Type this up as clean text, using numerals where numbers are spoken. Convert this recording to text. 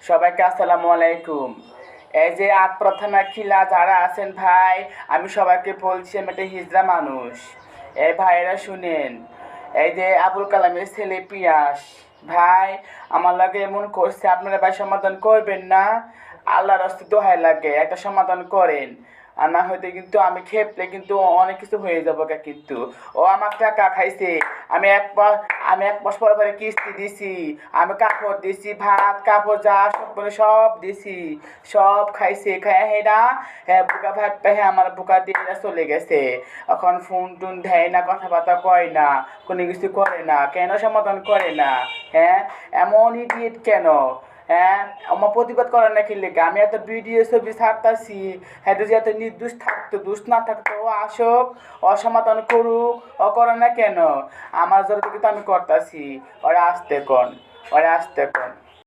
সবাইকে আসসালামু আলাইকুম। এই যে আট প্রথমা খিলা যারা আছেন ভাই, আমি সবাইকে বলছি আমি একটা হিজড়া মানুষ। এই ভাইয়েরা শুনেন, এই যে আবুল কালামের ছেলে পিয়াস ভাই আমার লাগে এমন করছে, আপনারা ভাই সমাধান করবেন না? আল্লাহর রাস্তে দোহাই লাগে একটা সমাধান করেন। আর না হয়তো কিন্তু আমি খেপলে কিন্তু অনেক কিছু হয়ে যাবো কিন্তু। ও আমার টাকা খাইছে, আমি এক মাস পরে পরে কিস্তি দিছি, আমি কাপড় দিছি, ভাত কাপড় যা সব মানে সব দিছি, সব খাইছে, খাই হেডা হ্যাঁ বুকা ভাত পেয়ে আমার বুকা দিয়ে চলে গেছে। এখন ফোন টোন দেয় না, কথাবার্তা কয় না, কোনো কিছু করে না, কেন সমাধান করে না? হ্যাঁ, এমন ইডিয়েট কেন? হ্যাঁ, আমার প্রতিবাদ করার নাকি লেগে আমি এত ভিডিও ছবি ছাড়তাছি, হ্যাঁ যদি এত নির্দোষ থাকতো, দোষ না থাকতো ও আসুক, অসমাধান করুক, ও করে না কেন? আমার জোর কিন্তু আমি করতাছি, ওরা আসতে কোন, ওরা আসতে কোন।